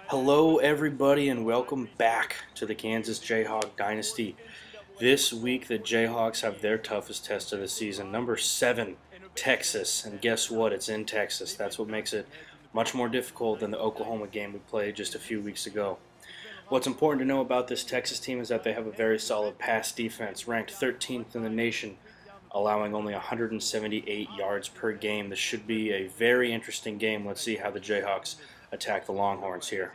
Hello, everybody, and welcome back to the Kansas Jayhawk Dynasty. This week, the Jayhawks have their toughest test of the season, number 7, Texas. And guess what? It's in Texas. That's what makes it much more difficult than the Oklahoma game we played just a few weeks ago. What's important to know about this Texas team is that they have a very solid pass defense, ranked 13th in the nation, allowing only 178 yards per game. This should be a very interesting game. Let's see how the Jayhawks attack the Longhorns here.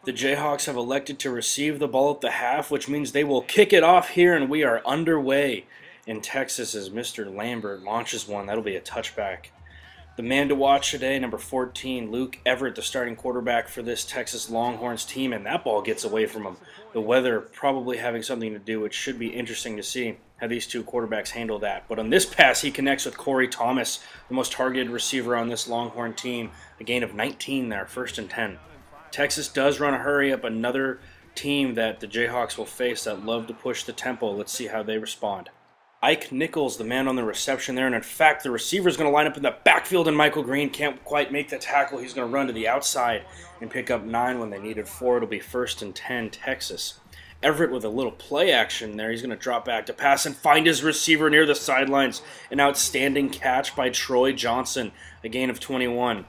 The Jayhawks have elected to receive the ball at the half, which means they will kick it off here, and we are underway in Texas as Mr. Lambert launches one. That'll be a touchback. The man to watch today, number 14, Luke Everett, the starting quarterback for this Texas Longhorns team, and that ball gets away from him. The weather probably having something to do. It should be interesting to see how these two quarterbacks handle that. But on this pass, he connects with Corey Thomas, the most targeted receiver on this Longhorn team. A gain of 19 there, 1st and 10. Texas does run a hurry up, another team that the Jayhawks will face that love to push the tempo. Let's see how they respond. Ike Nichols, the man on the reception there, and in fact, the receiver is going to line up in the backfield, and Michael Green can't quite make the tackle. He's going to run to the outside and pick up 9 when they needed 4. It'll be 1st and 10, Texas. Everett with a little play action there. He's going to drop back to pass and find his receiver near the sidelines. An outstanding catch by Troy Johnson, a gain of 21.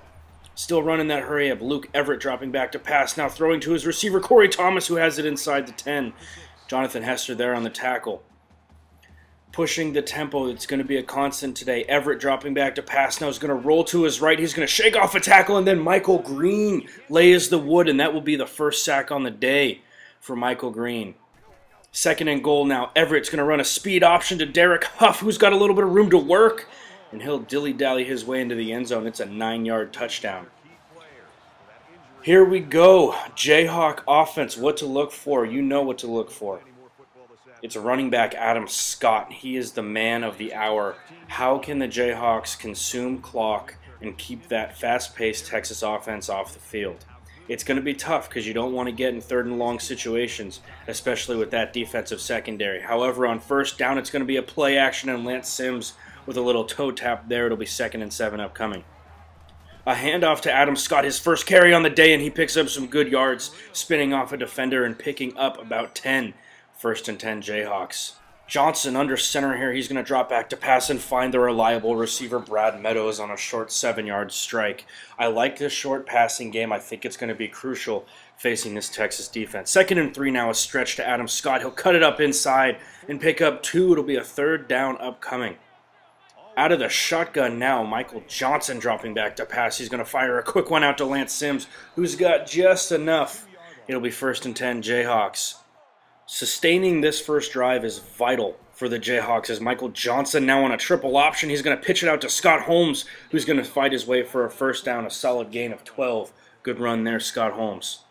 Still running that hurry up. Luke Everett dropping back to pass, now throwing to his receiver, Corey Thomas, who has it inside the 10. Jonathan Hester there on the tackle. Pushing the tempo, it's going to be a constant today. Everett dropping back to pass, now is going to roll to his right. He's going to shake off a tackle, and then Michael Green lays the wood, and that will be the first sack on the day for Michael Green. 2nd and goal now. Everett's going to run a speed option to Derek Huff, who's got a little bit of room to work, and he'll dilly-dally his way into the end zone. It's a 9-yard touchdown. Here we go. Jayhawk offense, what to look for. You know what to look for. It's running back Adam Scott. He is the man of the hour. How can the Jayhawks consume clock and keep that fast-paced Texas offense off the field? It's going to be tough because you don't want to get in 3rd and long situations, especially with that defensive secondary. However, on 1st down, it's going to be a play action, and Lance Sims with a little toe tap there. It'll be 2nd and 7 upcoming. A handoff to Adam Scott, his first carry on the day, and he picks up some good yards, spinning off a defender and picking up about 10. 1st and 10 Jayhawks. Johnson under center here. He's going to drop back to pass and find the reliable receiver Brad Meadows on a short 7-yard strike. I like this short passing game. I think it's going to be crucial facing this Texas defense. 2nd and 3 now, a stretch to Adam Scott. He'll cut it up inside and pick up 2. It'll be a 3rd down upcoming. Out of the shotgun now, Michael Johnson dropping back to pass. He's going to fire a quick one out to Lance Sims, who's got just enough. It'll be 1st and 10 Jayhawks. Sustaining this first drive is vital for the Jayhawks as Michael Johnson now on a triple option. He's going to pitch it out to Scott Holmes, who's going to fight his way for a 1st down, a solid gain of 12. Good run there, Scott Holmes.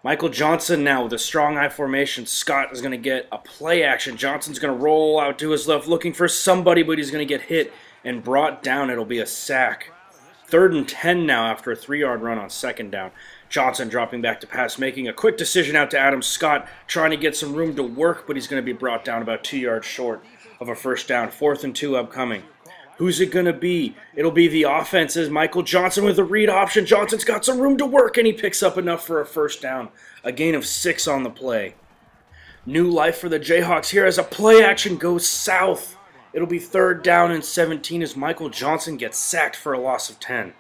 Michael Johnson now with a strong I formation. Scott is going to get a play action. Johnson's going to roll out to his left looking for somebody, but he's going to get hit and brought down. It'll be a sack. 3rd and 10 now after a 3-yard run on 2nd down. Johnson dropping back to pass, making a quick decision out to Adam Scott, trying to get some room to work, but he's going to be brought down about 2 yards short of a 1st down. 4th and 2 upcoming. Who's it going to be? It'll be the offense's Michael Johnson with a read option. Johnson's got some room to work, and he picks up enough for a 1st down. A gain of 6 on the play. New life for the Jayhawks here as a play action goes south. It'll be 3rd down and 17 as Michael Johnson gets sacked for a loss of 10.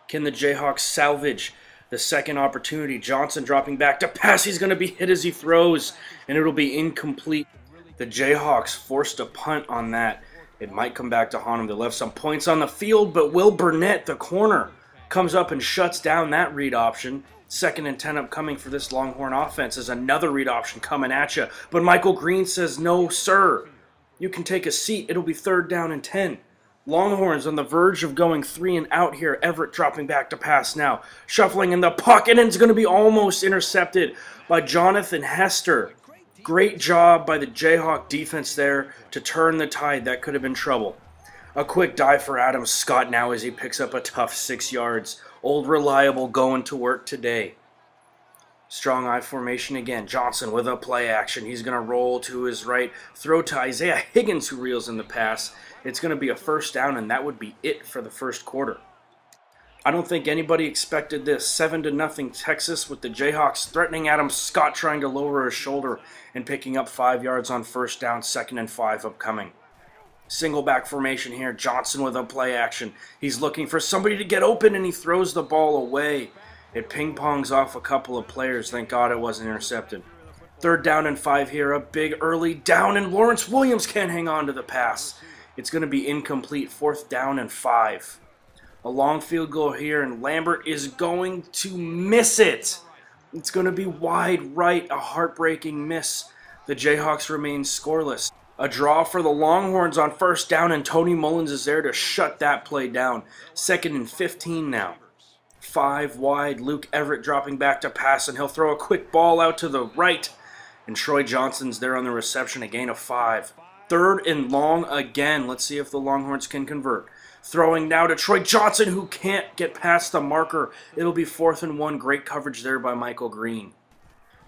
Can the Jayhawks salvage the 2nd opportunity? Johnson dropping back to pass. He's going to be hit as he throws, and it'll be incomplete. The Jayhawks forced a punt on that. It might come back to haunt them. They left some points on the field, but Will Burnett, the corner, comes up and shuts down that read option. 2nd and 10 upcoming for this Longhorn offense is another read option coming at you. But Michael Green says, no, sir. You can take a seat. It'll be 3rd down and 10. Longhorns on the verge of going 3 and out here. Everett dropping back to pass now. Shuffling in the pocket, and it's going to be almost intercepted by Jonathan Hester. Great job by the Jayhawk defense there to turn the tide. That could have been trouble. A quick dive for Adam Scott now as he picks up a tough 6 yards. Old Reliable going to work today. Strong I formation again. Johnson with a play action. He's going to roll to his right. Throw to Isaiah Higgins, who reels in the pass. It's going to be a 1st down, and that would be it for the 1st quarter. I don't think anybody expected this. 7-0 Texas with the Jayhawks threatening Adam Scott, trying to lower his shoulder and picking up 5 yards on first down, 2nd and 5 upcoming. Single back formation here. Johnson with a play action. He's looking for somebody to get open and he throws the ball away. It ping-pongs off a couple of players. Thank God it wasn't intercepted. 3rd down and 5 here. A big early down and Lawrence Williams can't hang on to the pass. It's going to be incomplete. 4th down and 5. A long field goal here, and Lambert is going to miss it. It's going to be wide right, a heartbreaking miss. The Jayhawks remain scoreless. A draw for the Longhorns on 1st down, and Tony Mullins is there to shut that play down. 2nd and 15 now. 5 wide, Luke Everett dropping back to pass, and he'll throw a quick ball out to the right. And Troy Johnson's there on the reception, a gain of 5. 3rd and long again. Let's see if the Longhorns can convert. Throwing now to Troy Johnson, who can't get past the marker. It'll be 4th and 1. Great coverage there by Michael Green.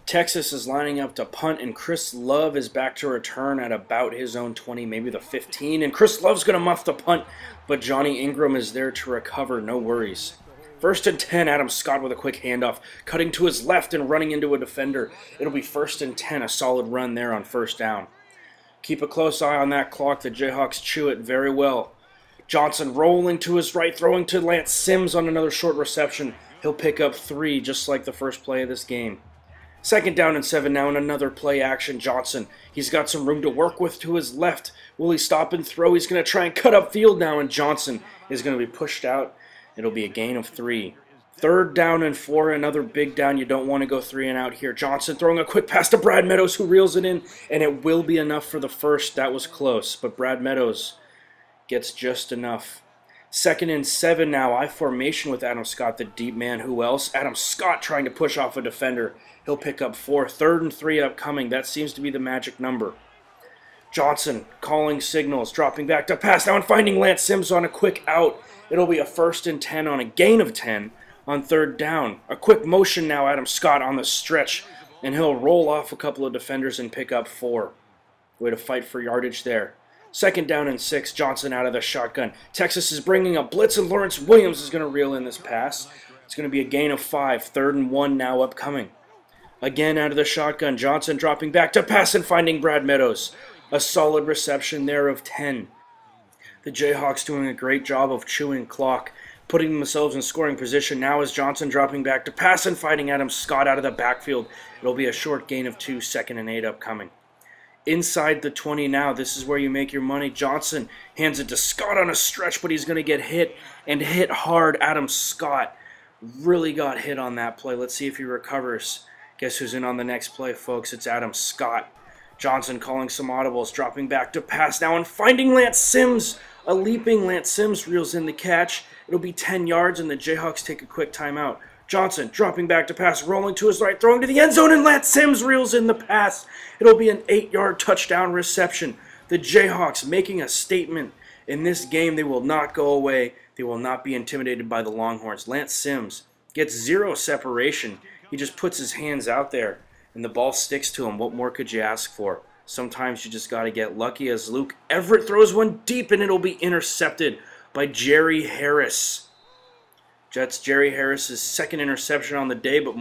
Texas is lining up to punt, and Chris Love is back to return at about his own 20, maybe the 15. And Chris Love's going to muff the punt, but Johnny Ingram is there to recover. No worries. 1st and 10, Adam Scott with a quick handoff, cutting to his left and running into a defender. It'll be 1st and 10, a solid run there on 1st down. Keep a close eye on that clock. The Jayhawks chew it very well. Johnson rolling to his right, throwing to Lance Sims on another short reception. He'll pick up 3, just like the first play of this game. 2nd down and 7 now, and another play action. Johnson, he's got some room to work with to his left. Will he stop and throw? He's going to try and cut up field now, and Johnson is going to be pushed out. It'll be a gain of 3. 3rd down and 4, another big down. You don't want to go 3 and out here. Johnson throwing a quick pass to Brad Meadows, who reels it in, and it will be enough for the first. That was close, but Brad Meadows gets just enough. 2nd and 7 now. I formation with Adam Scott, the deep man. Who else? Adam Scott trying to push off a defender. He'll pick up 4. 3rd and 3 upcoming. That seems to be the magic number. Johnson calling signals, dropping back to pass now and finding Lance Sims on a quick out. It'll be a 1st and 10 on a gain of 10 on 3rd down. A quick motion now, Adam Scott on the stretch, and he'll roll off a couple of defenders and pick up 4. Way to fight for yardage there. 2nd down and 6, Johnson out of the shotgun. Texas is bringing a blitz, and Lawrence Williams is going to reel in this pass. It's going to be a gain of 5. 3rd and 1 now upcoming. Again out of the shotgun, Johnson dropping back to pass and finding Brad Meadows. A solid reception there of 10. The Jayhawks doing a great job of chewing clock, putting themselves in scoring position. Now is Johnson dropping back to pass and finding Adam Scott out of the backfield. It'll be a short gain of 2, 2nd and 8 upcoming. Inside the 20 now. This is where you make your money. Johnson hands it to Scott on a stretch, but he's going to get hit, and hit hard. Adam Scott really got hit on that play. Let's see if he recovers. Guess who's in on the next play, folks? It's Adam Scott. Johnson calling some audibles, dropping back to pass now and finding Lance Sims. A leaping Lance Sims reels in the catch. It'll be 10 yards, and the Jayhawks take a quick timeout. Johnson dropping back to pass, rolling to his right, throwing to the end zone, and Lance Sims reels in the pass. It'll be an 8-yard touchdown reception. The Jayhawks making a statement. In this game, they will not go away. They will not be intimidated by the Longhorns. Lance Sims gets 0 separation. He just puts his hands out there, and the ball sticks to him. What more could you ask for? Sometimes you just got to get lucky, as Luke Everett throws one deep, and it'll be intercepted by Jerry Harris. That's Jerry Harris's 2nd interception on the day, but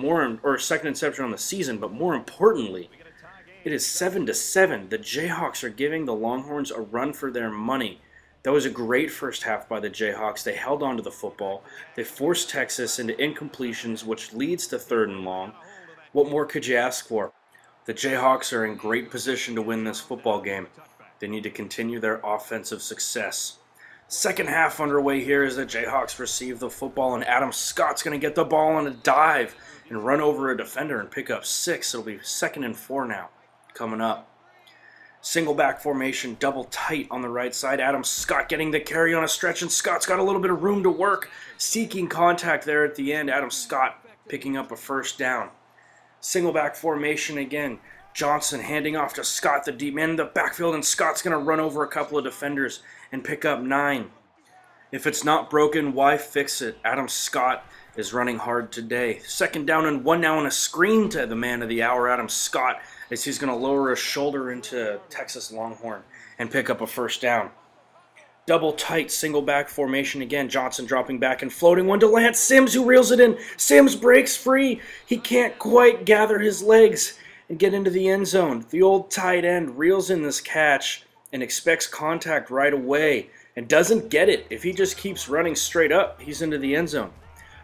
second interception on the season. But more importantly, it is 7-7. The Jayhawks are giving the Longhorns a run for their money. That was a great first half by the Jayhawks. They held on to the football. They forced Texas into incompletions, which leads to 3rd and long. What more could you ask for? The Jayhawks are in great position to win this football game. They need to continue their offensive success. Second half underway here as the Jayhawks receive the football, and Adam Scott's going to get the ball on a dive and run over a defender and pick up 6. It'll be 2nd and 4 now coming up. Single back formation, double tight on the right side. Adam Scott getting the carry on a stretch, and Scott's got a little bit of room to work. Seeking contact there at the end. Adam Scott picking up a 1st down. Single back formation again. Johnson handing off to Scott, the deep man in the backfield, and Scott's going to run over a couple of defenders and pick up 9. If it's not broken, why fix it? Adam Scott is running hard today. 2nd down and 1 now, and a screen to the man of the hour, Adam Scott, as he's going to lower his shoulder into Texas Longhorn and pick up a 1st down. Double tight single back formation again. Johnson dropping back and floating one to Lance Sims, who reels it in. Sims breaks free. He can't quite gather his legs and get into the end zone. The old tight end reels in this catch and expects contact right away and doesn't get it. If he just keeps running straight up, he's into the end zone.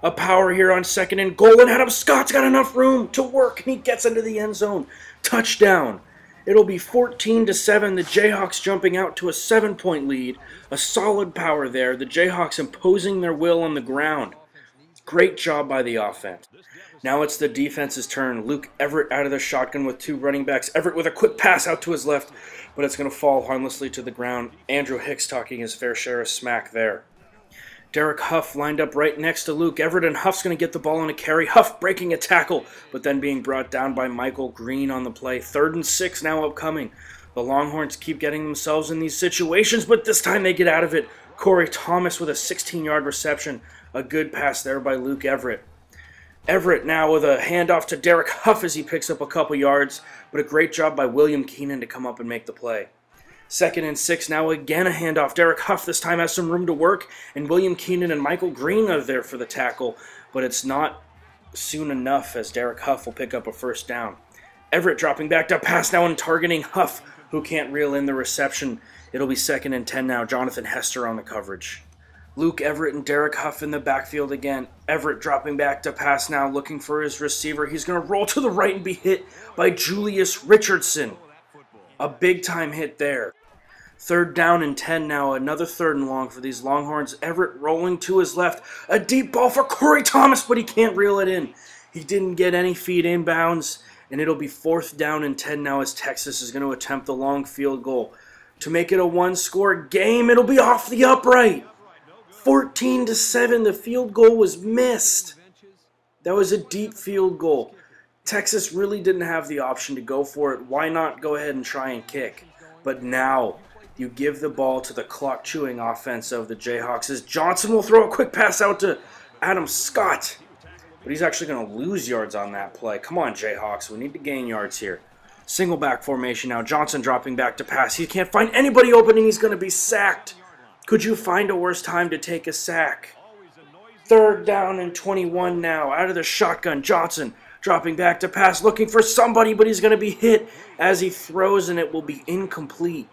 A power here on 2nd and goal, and Adam Scott's got enough room to work, and he gets into the end zone. Touchdown. It'll be 14-7. The Jayhawks jumping out to a 7-point lead. A solid power there. The Jayhawks imposing their will on the ground. Great job by the offense. Now it's the defense's turn. Luke Everett out of the shotgun with 2 running backs. Everett with a quick pass out to his left, but it's going to fall harmlessly to the ground. Andrew Hicks talking his fair share of smack there. Derek Huff lined up right next to Luke Everett, and Huff's going to get the ball on a carry. Huff breaking a tackle, but then being brought down by Michael Green on the play. 3rd and 6 now upcoming. The Longhorns keep getting themselves in these situations, but this time they get out of it. Corey Thomas with a 16-yard reception. A good pass there by Luke Everett. Everett now with a handoff to Derek Huff as he picks up a couple yards, but a great job by William Keenan to come up and make the play. 2nd and 6, now again a handoff. Derek Huff this time has some room to work, and William Keenan and Michael Green are there for the tackle, but it's not soon enough as Derek Huff will pick up a 1st down. Everett dropping back to pass now and targeting Huff, who can't reel in the reception. It'll be 2nd and 10 now. Jonathan Hester on the coverage. Luke Everett and Derek Huff in the backfield again. Everett dropping back to pass now, looking for his receiver. He's going to roll to the right and be hit by Julius Richardson. A big-time hit there. 3rd down and 10 now, another 3rd and long for these Longhorns. Everett rolling to his left. A deep ball for Corey Thomas, but he can't reel it in. He didn't get any feet inbounds, and it'll be 4th down and 10 now as Texas is going to attempt the long field goal. To make it a 1-score game, it'll be off the upright. 14-7, the field goal was missed. That was a deep field goal. Texas really didn't have the option to go for it. Why not go ahead and try and kick? But now you give the ball to the clock-chewing offense of the Jayhawks as Johnson will throw a quick pass out to Adam Scott. But he's actually going to lose yards on that play. Come on, Jayhawks. We need to gain yards here. Single back formation now. Johnson dropping back to pass. He can't find anybody open, and he's going to be sacked. Could you find a worse time to take a sack? 3rd down and 21 now. Out of the shotgun, Johnson dropping back to pass, looking for somebody, but he's going to be hit as he throws, and it will be incomplete.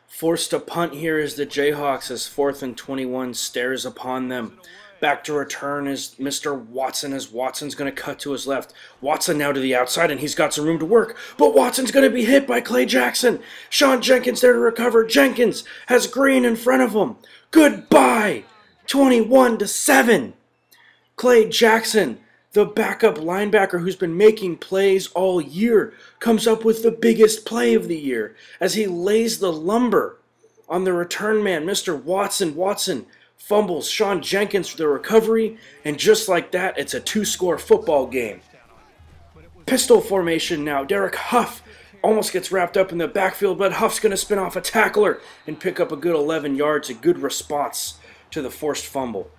Forced to punt here is the Jayhawks as 4th and 21 stares upon them. Back to return is Mr. Watson as Watson's going to cut to his left. Watson now to the outside, and he's got some room to work. But Watson's going to be hit by Clay Jackson. Sean Jenkins there to recover. Jenkins has Green in front of him. Goodbye. 21-7. Clay Jackson, the backup linebacker who's been making plays all year, comes up with the biggest play of the year as he lays the lumber on the return man, Mr. Watson. Watson fumbles Sean Jenkins for the recovery, and just like that, it's a 2-score football game. Pistol formation now. Derek Huff almost gets wrapped up in the backfield, but Huff's going to spin off a tackler and pick up a good 11 yards, a good response to the forced fumble.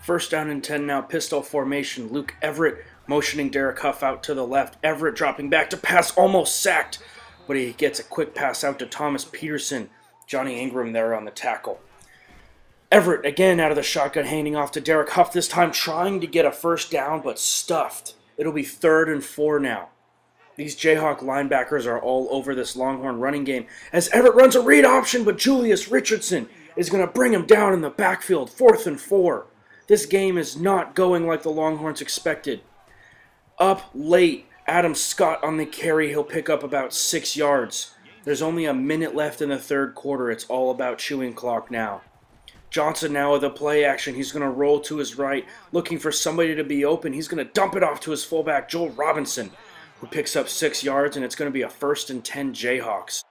1st down and 10 now, pistol formation. Luke Everett motioning Derek Huff out to the left. Everett dropping back to pass, almost sacked, but he gets a quick pass out to Thomas Peterson. Johnny Ingram there on the tackle. Everett again out of the shotgun, handing off to Derek Huff, this time trying to get a 1st down, but stuffed. It'll be 3rd and 4 now. These Jayhawk linebackers are all over this Longhorn running game as Everett runs a read option, but Julius Richardson is going to bring him down in the backfield. 4th and 4. This game is not going like the Longhorns expected. Up late, Adam Scott on the carry. He'll pick up about 6 yards. There's only a minute left in the 3rd quarter. It's all about chewing clock now. Johnson now with a play action. He's going to roll to his right, looking for somebody to be open. He's going to dump it off to his fullback, Joel Robinson, who picks up 6 yards, and it's going to be a 1st and 10 Jayhawks.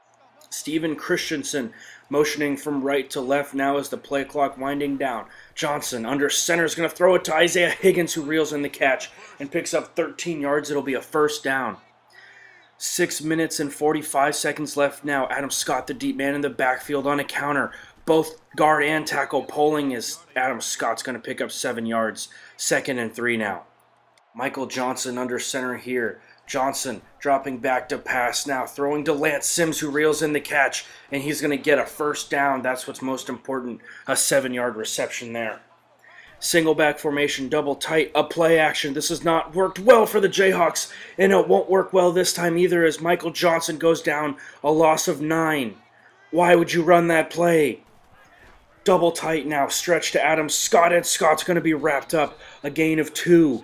Steven Christensen motioning from right to left now as the play clock winding down. Johnson under center is going to throw it to Isaiah Higgins, who reels in the catch and picks up 13 yards. It'll be a 1st down. 6 minutes and 45 seconds left now. Adam Scott, the deep man in the backfield on a counter. Both guard and tackle polling as Adam Scott's going to pick up 7 yards. 2nd and 3 now. Michael Johnson under center here. Johnson dropping back to pass now, throwing to Lance Sims, who reels in the catch, and he's going to get a first down. That's what's most important, a 7-yard reception there. Single back formation, double tight, a play action. This has not worked well for the Jayhawks, and it won't work well this time either as Michael Johnson goes down, a loss of 9. Why would you run that play? Double tight now, stretch to Adam Scott, and Scott's going to be wrapped up, a gain of 2.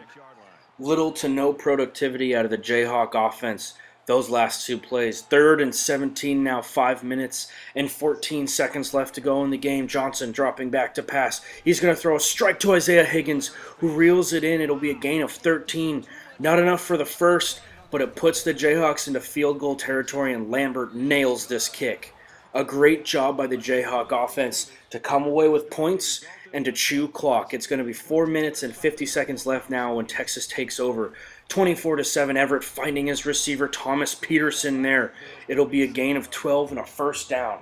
Little to no productivity out of the Jayhawk offense those last 2 plays. 3rd and 17 now, 5 minutes and 14 seconds left to go in the game. Johnson dropping back to pass. He's going to throw a strike to Isaiah Higgins, who reels it in. It'll be a gain of 13. Not enough for the first, but it puts the Jayhawks into field goal territory, and Lambert nails this kick. A great job by the Jayhawk offense to come away with points and to chew clock. It's going to be 4 minutes and 50 seconds left now when Texas takes over. 24-7, Everett finding his receiver Thomas Peterson there. It'll be a gain of 12 and a first down.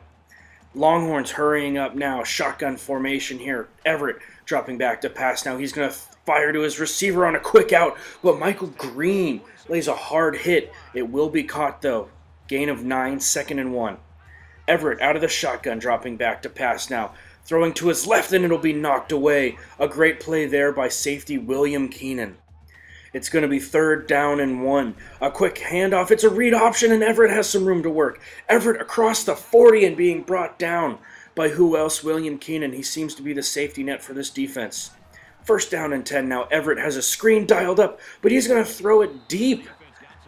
Longhorns hurrying up now. Shotgun formation here. Everett dropping back to pass now. He's going to fire to his receiver on a quick out, but Michael Green lays a hard hit. It will be caught though. Gain of 9, 2nd and 1. Everett out of the shotgun, dropping back to pass now. Throwing to his left, and it'll be knocked away. A great play there by safety William Keenan. It's going to be 3rd down and 1. A quick handoff. It's a read option, and Everett has some room to work. Everett across the 40 and being brought down by who else? William Keenan. He seems to be the safety net for this defense. 1st down and 10 now. Everett has a screen dialed up, but he's going to throw it deep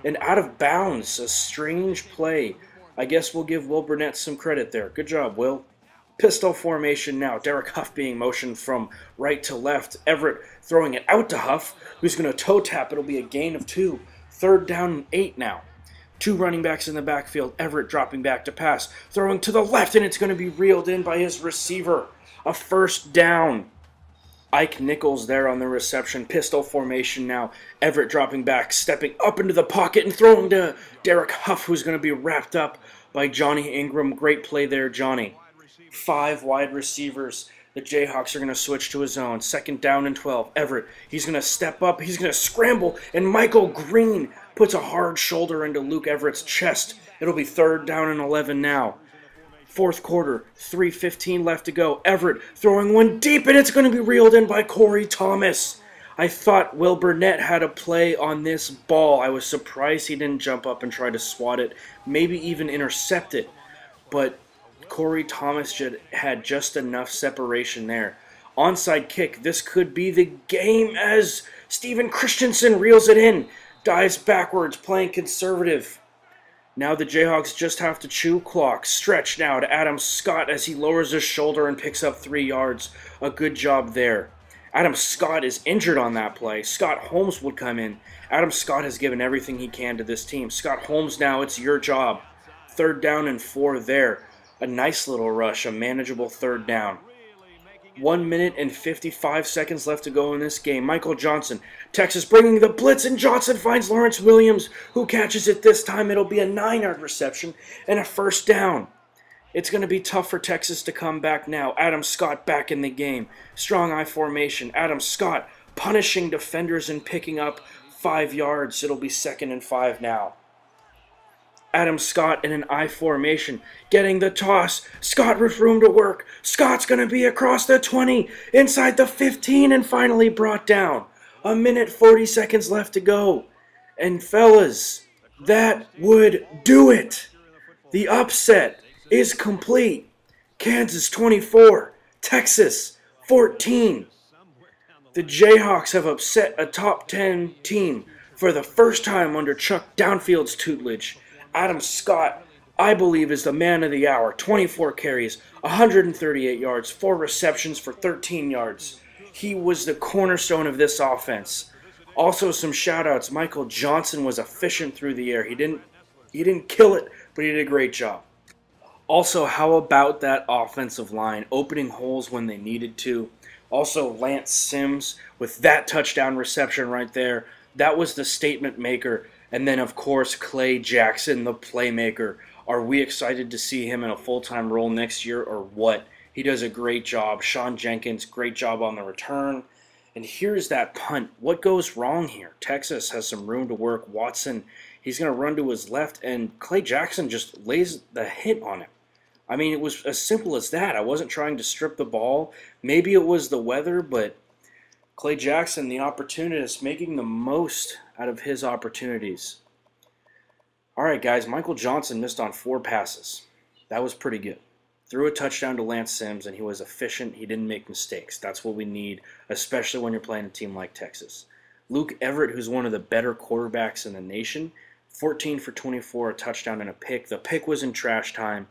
and out of bounds. A strange play. I guess we'll give Will Burnett some credit there. Good job, Will. Pistol formation now. Derek Huff being motioned from right to left. Everett throwing it out to Huff, who's going to toe tap. It'll be a gain of 2. 3rd down and 8 now. 2 running backs in the backfield. Everett dropping back to pass. Throwing to the left, and it's going to be reeled in by his receiver. A first down. Ike Nichols there on the reception. Pistol formation now. Everett dropping back, stepping up into the pocket and throwing to Derek Huff, who's going to be wrapped up by Johnny Ingram. Great play there, Johnny. 5 wide receivers. The Jayhawks are going to switch to his own. 2nd down and 12. Everett, he's going to step up. He's going to scramble, and Michael Green puts a hard shoulder into Luke Everett's chest. It'll be 3rd down and 11 now. 4th quarter, 3:15 left to go. Everett throwing one deep, and it's going to be reeled in by Corey Thomas. I thought Will Burnett had a play on this ball. I was surprised he didn't jump up and try to swat it, maybe even intercept it. But Corey Thomas had just enough separation there. Onside kick. This could be the game as Steven Christensen reels it in. Dives backwards, playing conservative. Now the Jayhawks just have to chew clock. Stretch now to Adam Scott as he lowers his shoulder and picks up 3 yards. A good job there. Adam Scott is injured on that play. Scott Holmes would come in. Adam Scott has given everything he can to this team. Scott Holmes, now it's your job. 3rd down and 4 there. A nice little rush, a manageable 3rd down. 1 minute and 55 seconds left to go in this game. Michael Johnson, Texas bringing the blitz, and Johnson finds Lawrence Williams, who catches it this time. It'll be a 9-yard reception and a first down. It's going to be tough for Texas to come back now. Adam Scott back in the game. Strong I formation. Adam Scott punishing defenders and picking up 5 yards. It'll be 2nd and 5 now. Adam Scott in an I formation, getting the toss. Scott with room to work. Scott's going to be across the 20, inside the 15, and finally brought down. 1 minute, 40 seconds left to go. And fellas, that would do it. The upset is complete. Kansas 24, Texas 14. The Jayhawks have upset a top 10 team for the first time under Chuck Downfield's tutelage. Adam Scott, I believe, is the man of the hour. 24 carries, 138 yards, 4 receptions for 13 yards. He was the cornerstone of this offense. Also, some shout-outs. Michael Johnson was efficient through the air. He didn't kill it, but he did a great job. Also, how about that offensive line, opening holes when they needed to? Also, Lance Sims with that touchdown reception right there. That was the statement maker. And then, of course, Clay Jackson, the playmaker. Are we excited to see him in a full-time role next year or what? He does a great job. Sean Jenkins, great job on the return. And here's that punt. What goes wrong here? Texas has some room to work. Watson, he's going to run to his left, and Clay Jackson just lays the hit on him. I mean, it was as simple as that. I wasn't trying to strip the ball. Maybe it was the weather, but Clay Jackson, the opportunist, making the most out of his opportunities. All right, guys, Michael Johnson missed on 4 passes. That was pretty good. Threw a touchdown to Lance Sims, and he was efficient. He didn't make mistakes. That's what we need, especially when you're playing a team like Texas. Luke Everett, who's one of the better quarterbacks in the nation, 14 for 24, a touchdown and a pick. The pick was in trash time,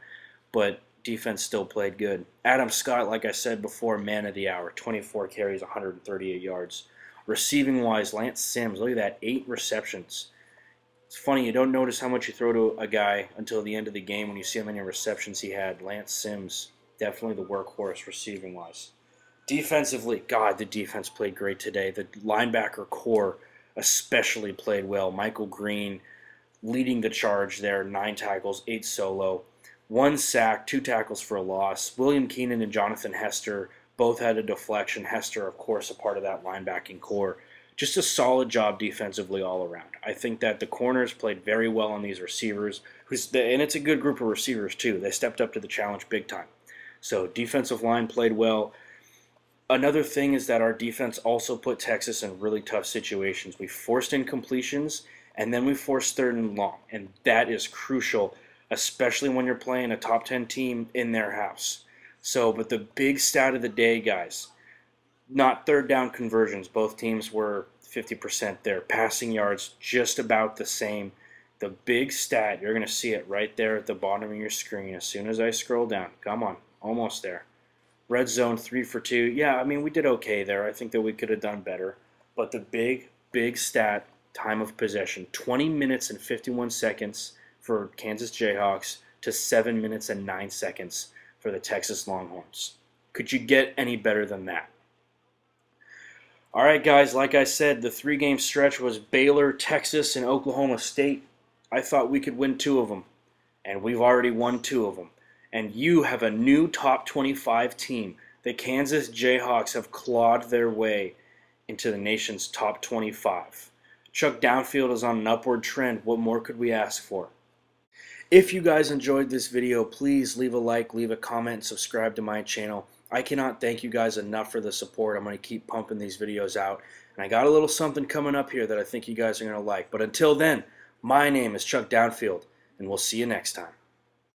but defense still played good. Adam Scott, like I said before, man of the hour, 24 carries, 138 yards. Receiving-wise, Lance Sims, look at that, 8 receptions. It's funny, you don't notice how much you throw to a guy until the end of the game when you see how many receptions he had. Lance Sims, definitely the workhorse receiving-wise. Defensively, God, the defense played great today. The linebacker core especially played well. Michael Green leading the charge there, 9 tackles, 8 solo. 1 sack, 2 tackles for a loss. William Keenan and Jonathan Hester both had a deflection. Hester, of course, a part of that linebacking core. Just a solid job defensively all around. I think that the corners played very well on these receivers, and it's a good group of receivers too. They stepped up to the challenge big time. So defensive line played well. Another thing is that our defense also put Texas in really tough situations. We forced incompletions, and then we forced 3rd and long, and that is crucial, especially when you're playing a top 10 team in their house. So, but the big stat of the day, guys, not 3rd down conversions. Both teams were 50% there. Passing yards, just about the same. The big stat, you're going to see it right there at the bottom of your screen as soon as I scroll down. Come on, almost there. Red zone, 3 for 2. Yeah, I mean, we did okay there. I think that we could have done better. But the big stat, time of possession, 20 minutes and 51 seconds for Kansas Jayhawks to 7 minutes and 9 seconds for the Texas Longhorns. Could you get any better than that? All right, guys, like I said, the 3-game stretch was Baylor, Texas, and Oklahoma State. I thought we could win 2 of them, and we've already won 2 of them. And you have a new top 25 team. The Kansas Jayhawks have clawed their way into the nation's top 25. Chuck Downfield is on an upward trend. What more could we ask for? If you guys enjoyed this video, please leave a like, leave a comment, and subscribe to my channel. I cannot thank you guys enough for the support. I'm going to keep pumping these videos out. And I got a little something coming up here that I think you guys are going to like. But until then, my name is Chuck Downfield, and we'll see you next time.